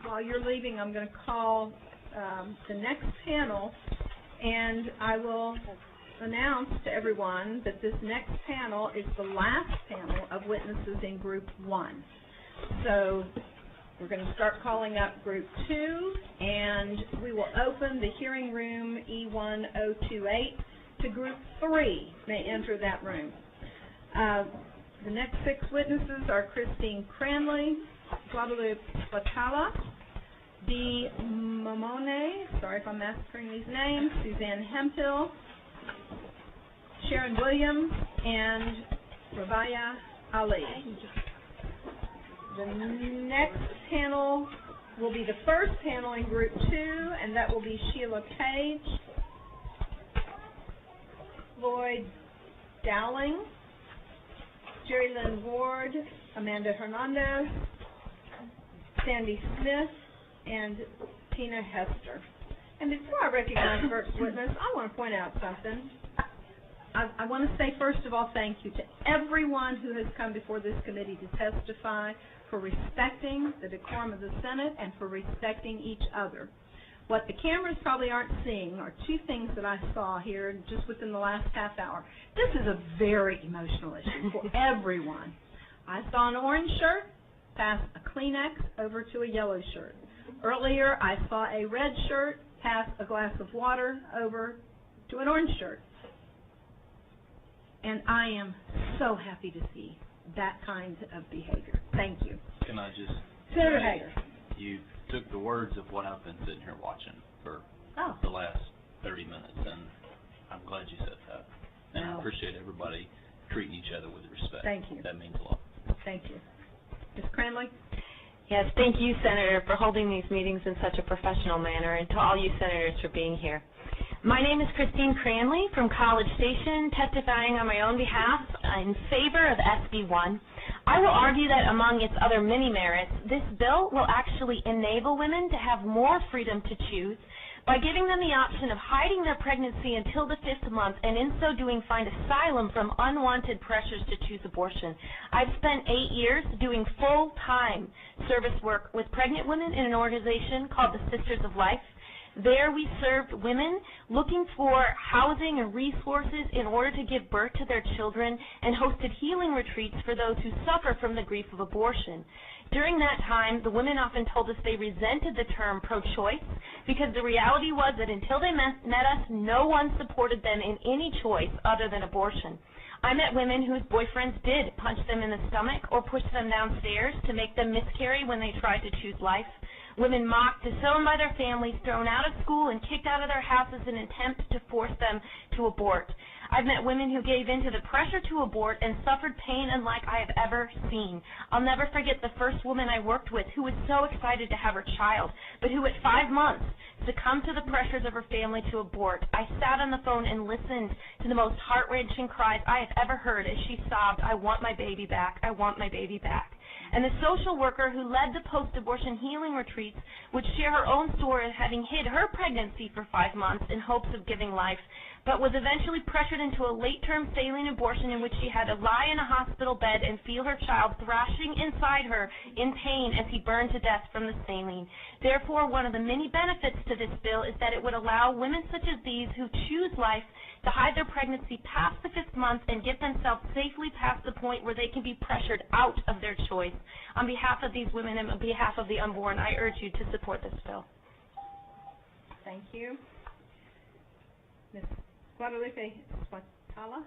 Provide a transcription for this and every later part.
while you're leaving, I'm going to call the next panel, and I will announce to everyone that this next panel is the last panel of witnesses in Group 1. So we're going to start calling up Group 2, and we will open the hearing room E1028 to Group 3 may enter that room. The next 6 witnesses are Christine Cranley, Lilia Potala, Dima Mon, sorry if I'm massacring these names, Suzanne Hemphill, Sharon Williams, and Rabaya Ali. The next panel will be the first panel in Group 2, and that will be Sheila Page, Lloyd Dowling, Jerry Lynn Ward, Amanda Hernandez, Sandy Smith, and Tina Hester. And before I recognize first witness, I want to point out something. I want to say, first of all, thank you to everyone who has come before this committee to testify, for respecting the decorum of the Senate and for respecting each other. What the cameras probably aren't seeing are 2 things that I saw here just within the last half hour. This is a very emotional issue for everyone. I saw an orange shirt pass a Kleenex over to a yellow shirt. Earlier, I saw a red shirt pass a glass of water over to an orange shirt. And I am so happy to see that kind of behavior. Thank you. Can I just... Senator Hager. You took the words of what I've been sitting here watching for the last 30 minutes, and I'm glad you said that. And I appreciate everybody treating each other with respect. Thank you. That means a lot. Thank you. Ms. Cranley? Yes, thank you, Senator, for holding these meetings in such a professional manner, and to all you senators for being here. My name is Christine Cranley from College Station, testifying on my own behalf in favor of SB 1. I will argue that among its other many merits, this bill will actually enable women to have more freedom to choose by giving them the option of hiding their pregnancy until the 5th month, and in so doing find asylum from unwanted pressures to choose abortion. I've spent 8 years doing full-time service work with pregnant women in an organization called the Sisters of Life. There we served women looking for housing and resources in order to give birth to their children, and hosted healing retreats for those who suffer from the grief of abortion. During that time, the women often told us they resented the term pro-choice because the reality was that until they met us, no one supported them in any choice other than abortion. I met women whose boyfriends did punch them in the stomach or push them downstairs to make them miscarry when they tried to choose life. Women mocked, disowned by their families, thrown out of school, and kicked out of their houses in an attempt to force them to abort. I've met women who gave in to the pressure to abort and suffered pain unlike I have ever seen. I'll never forget the first woman I worked with who was so excited to have her child, but who at 5 months succumbed to the pressures of her family to abort. I sat on the phone and listened to the most heart-wrenching cries I have ever heard as she sobbed, "I want my baby back, I want my baby back." And the social worker who led the post-abortion healing retreats would share her own story of having hid her pregnancy for 5 months in hopes of giving life, but was eventually pressured into a late-term saline abortion in which she had to lie in a hospital bed and feel her child thrashing inside her in pain as he burned to death from the saline. Therefore, one of the many benefits to this bill is that it would allow women such as these who choose life to hide their pregnancy past the 5th month and get themselves safely past the point where they can be pressured out of their choice. On behalf of these women and on behalf of the unborn, I urge you to support this bill. Thank you. Ms. Guadalupe Potala?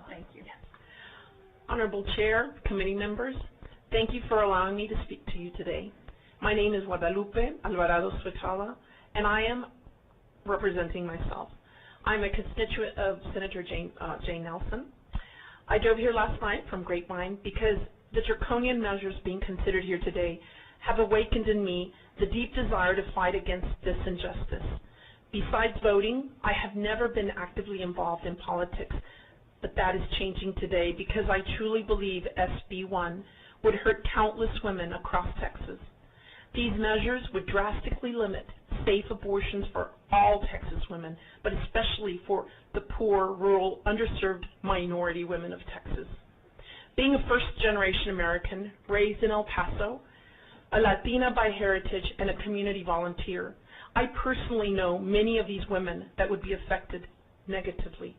Thank you. Yes. Honorable Chair, committee members, thank you for allowing me to speak to you today. My name is Guadalupe Alvarado Suetala, and I am representing myself. I'm a constituent of Senator Jane Nelson. I drove here last night from Grapevine because the draconian measures being considered here today have awakened in me the deep desire to fight against this injustice. Besides voting, I have never been actively involved in politics, but that is changing today because I truly believe SB 1 would hurt countless women across Texas. These measures would drastically limit safe abortions for all Texas women, but especially for the poor, rural, underserved minority women of Texas. Being a first-generation American raised in El Paso, a Latina by heritage, and a community volunteer. I personally know many of these women that would be affected negatively.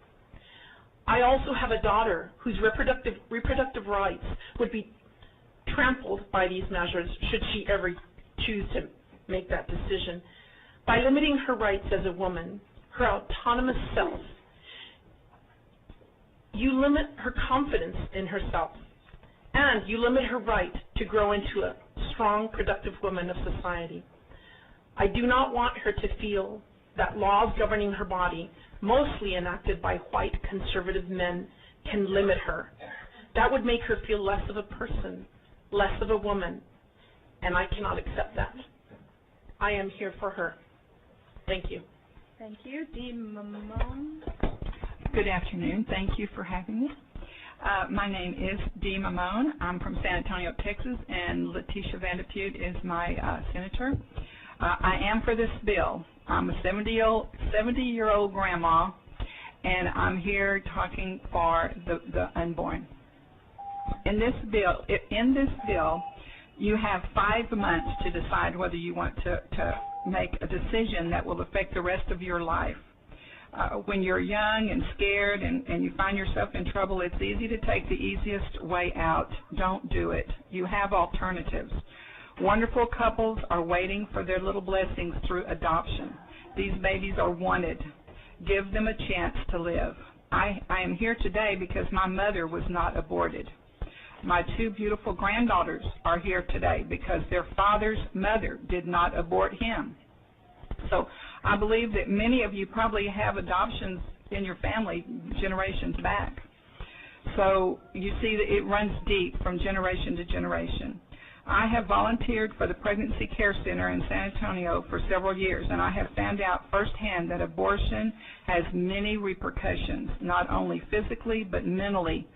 I also have a daughter whose reproductive rights would be trampled by these measures should she ever choose to make that decision. By limiting her rights as a woman, her autonomous self, you limit her confidence in herself, and you limit her right to grow into a strong, productive woman of society. I do not want her to feel that laws governing her body, mostly enacted by white conservative men, can limit her. That would make her feel less of a person, less of a woman, and I cannot accept that. I am here for her. Thank you. Thank you. Dima Mon. Good afternoon. Thank you for having me. My name is Dima Mon. I'm from San Antonio, Texas, and Letitia Vandepute is my senator. I am for this bill. I'm a 70-year-old grandma, and I'm here talking for the unborn. In this bill, you have 5 months to decide whether you want to make a decision that will affect the rest of your life. When you're young and scared and you find yourself in trouble, it's easy to take the easiest way out. Don't do it. You have alternatives. Wonderful couples are waiting for their little blessings through adoption. These babies are wanted. Give them a chance to live. I am here today because my mother was not aborted. My 2 beautiful granddaughters are here today because their father's mother did not abort him. So I believe that many of you probably have adoptions in your family generations back. So you see that it runs deep from generation to generation. I have volunteered for the Pregnancy Care Center in San Antonio for several years, and I have found out firsthand that abortion has many repercussions, not only physically but mentally,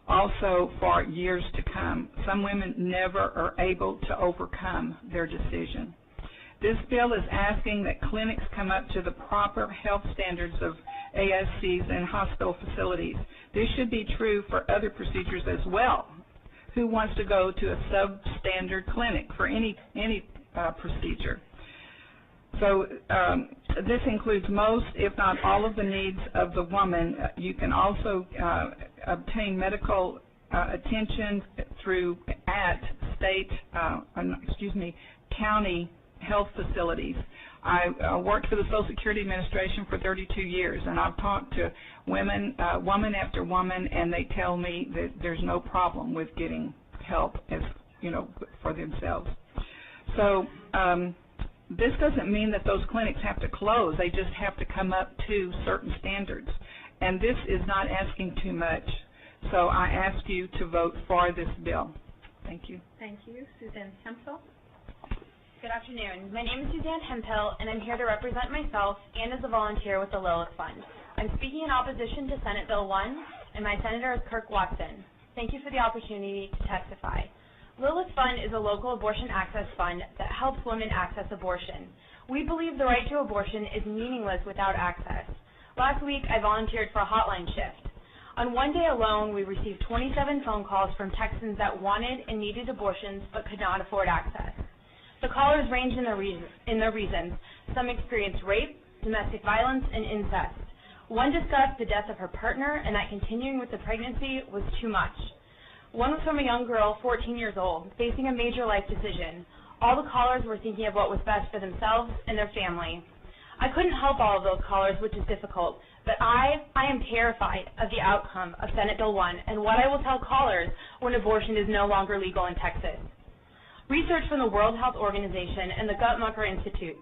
also for years to come. Some women never are able to overcome their decision. This bill is asking that clinics come up to the proper health standards of ASCs and hospital facilities. This should be true for other procedures as well. Who wants to go to a substandard clinic for any procedure? So this includes most, if not all, of the needs of the woman. You can also obtain medical attention county health facilities. I worked for the Social Security Administration for 32 years, and I've talked to women, woman after woman, and they tell me that there's no problem with getting help, for themselves. So this doesn't mean that those clinics have to close. They just have to come up to certain standards, and this is not asking too much. So I ask you to vote for this bill. Thank you. Thank you. Suzanne Hemphill. Good afternoon. My name is Suzanne Hemphill, and I'm here to represent myself and as a volunteer with the Lilith Fund. I'm speaking in opposition to Senate Bill 1, and my senator is Kirk Watson. Thank you for the opportunity to testify. Lilith Fund is a local abortion access fund that helps women access abortion. We believe the right to abortion is meaningless without access. Last week, I volunteered for a hotline shift. On one day alone, we received 27 phone calls from Texans that wanted and needed abortions but could not afford access. The callers ranged in their reasons. Some experienced rape, domestic violence, and incest. One discussed the death of her partner and that continuing with the pregnancy was too much. One was from a young girl, 14 years old, facing a major life decision. All the callers were thinking of what was best for themselves and their family. I couldn't help all of those callers, which is difficult, but I am terrified of the outcome of Senate Bill 1 and what I will tell callers when abortion is no longer legal in Texas. Research from the World Health Organization and the Guttmacher Institute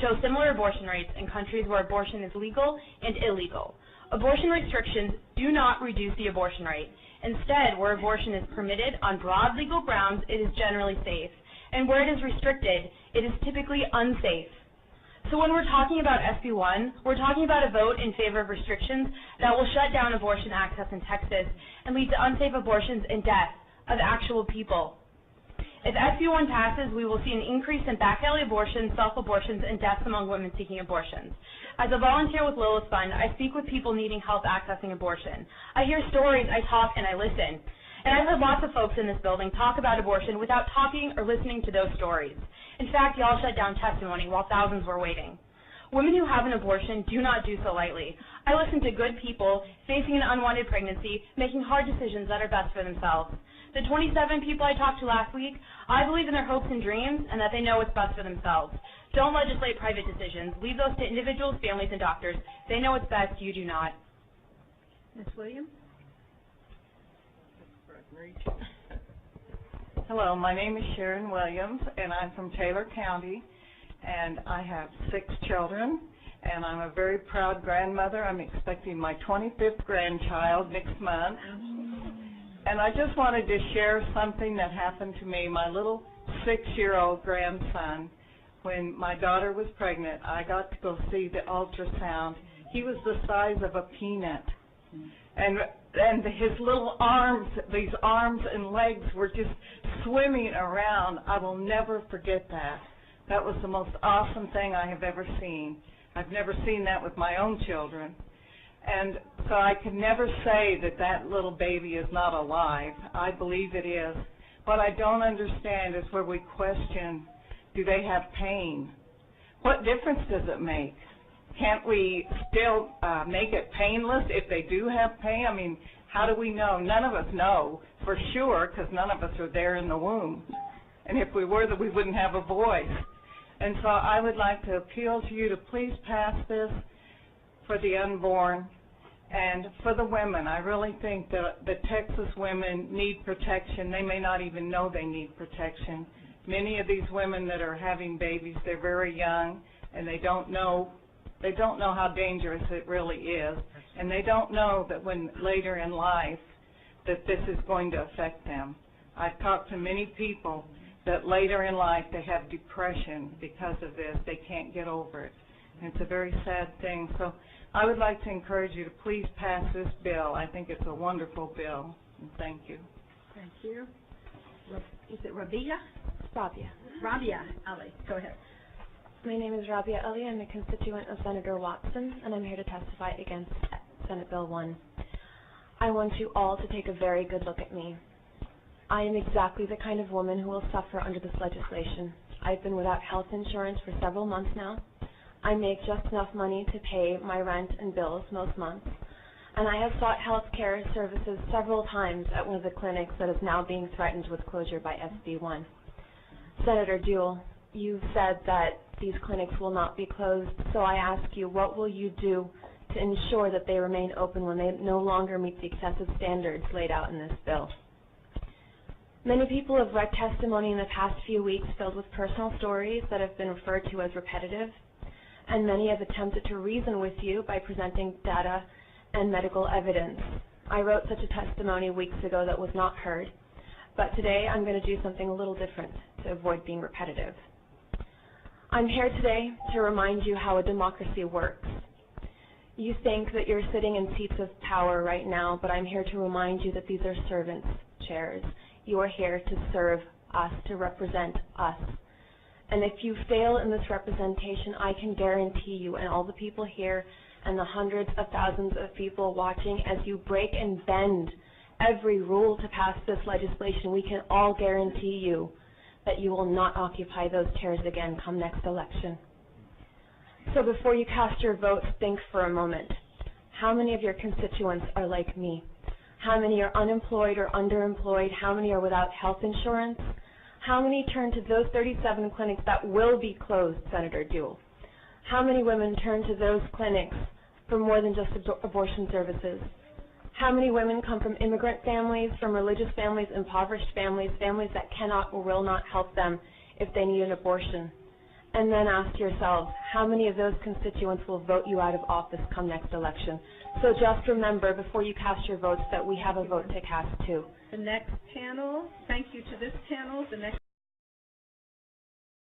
shows similar abortion rates in countries where abortion is legal and illegal. Abortion restrictions do not reduce the abortion rate. Instead, where abortion is permitted on broad legal grounds, it is generally safe. And where it is restricted, it is typically unsafe. So when we're talking about SB 1, we're talking about a vote in favor of restrictions that will shut down abortion access in Texas and lead to unsafe abortions and death of actual people. If SB 1 passes, we will see an increase in back alley abortions, self-abortions, and deaths among women seeking abortions. As a volunteer with Lilith Fund, I speak with people needing help accessing abortion. I hear stories, I talk, and I listen. And I've heard lots of folks in this building talk about abortion without talking or listening to those stories. In fact, y'all shut down testimony while thousands were waiting. Women who have an abortion do not do so lightly. I listen to good people facing an unwanted pregnancy, making hard decisions that are best for themselves. The 27 people I talked to last week, I believe in their hopes and dreams and that they know what's best for themselves. Don't legislate private decisions. Leave those to individuals, families, and doctors. They know what's best. You do not. Ms. Williams? Hello, my name is Sharon Williams, and I'm from Taylor County, and I have 6 children, and I'm a very proud grandmother. I'm expecting my 25th grandchild next month, and I just wanted to share something that happened to me. My little 6-year-old grandson, when my daughter was pregnant, I got to go see the ultrasound. He was the size of a peanut, and his little arms, these arms and legs were just swimming around. I will never forget that. That was the most awesome thing I have ever seen. I've never seen that with my own children. And so I can never say that that little baby is not alive. I believe it is. What I don't understand is where we question, do they have pain? What difference does it make? Can't we still make it painless if they do have pain? I mean, how do we know? None of us know for sure because none of us are there in the womb. And if we were, we wouldn't have a voice. And so I would like to appeal to you to please pass this for the unborn and for the women. I really think that the Texas women need protection. They may not even know they need protection. Many of these women that are having babies, they're very young, and they don't know how dangerous it really is, and they don't know that when later in life that this is going to affect them. I've talked to many people that later in life they have depression because of this. They can't get over it. And it's a very sad thing. So I would like to encourage you to please pass this bill. I think it's a wonderful bill. And thank you. Thank you. Is it Rabia? Rabia. Rabia Ali. Go ahead. My name is Rabia Ali. I'm a constituent of Senator Watson, and I'm here to testify against Senate Bill 1. I want you all to take a very good look at me. I am exactly the kind of woman who will suffer under this legislation. I've been without health insurance for several months now. I make just enough money to pay my rent and bills most months, and I have sought health care services several times at one of the clinics that is now being threatened with closure by SB 1. Senator Jewell, you've said that these clinics will not be closed, so I ask you, what will you do to ensure that they remain open when they no longer meet the excessive standards laid out in this bill? Many people have read testimony in the past few weeks filled with personal stories that have been referred to as repetitive, and many have attempted to reason with you by presenting data and medical evidence. I wrote such a testimony weeks ago that was not heard, but today I'm going to do something a little different to avoid being repetitive. I'm here today to remind you how a democracy works. You think that you're sitting in seats of power right now, but I'm here to remind you that these are servants' chairs. You are here to serve us, to represent us. And if you fail in this representation, I can guarantee you, and all the people here and the hundreds of thousands of people watching, as you break and bend every rule to pass this legislation, we can all guarantee you that you will not occupy those chairs again come next election. So before you cast your votes, think for a moment. How many of your constituents are like me? How many are unemployed or underemployed? How many are without health insurance? How many turn to those 37 clinics that will be closed, Senator Jewell? How many women turn to those clinics for more than just abortion services? How many women come from immigrant families, from religious families, impoverished families, families that cannot or will not help them if they need an abortion? And then ask yourselves, how many of those constituents will vote you out of office come next election? So just remember, before you cast your votes, that we have a vote to cast too. The next panel, thank you to this panel. The next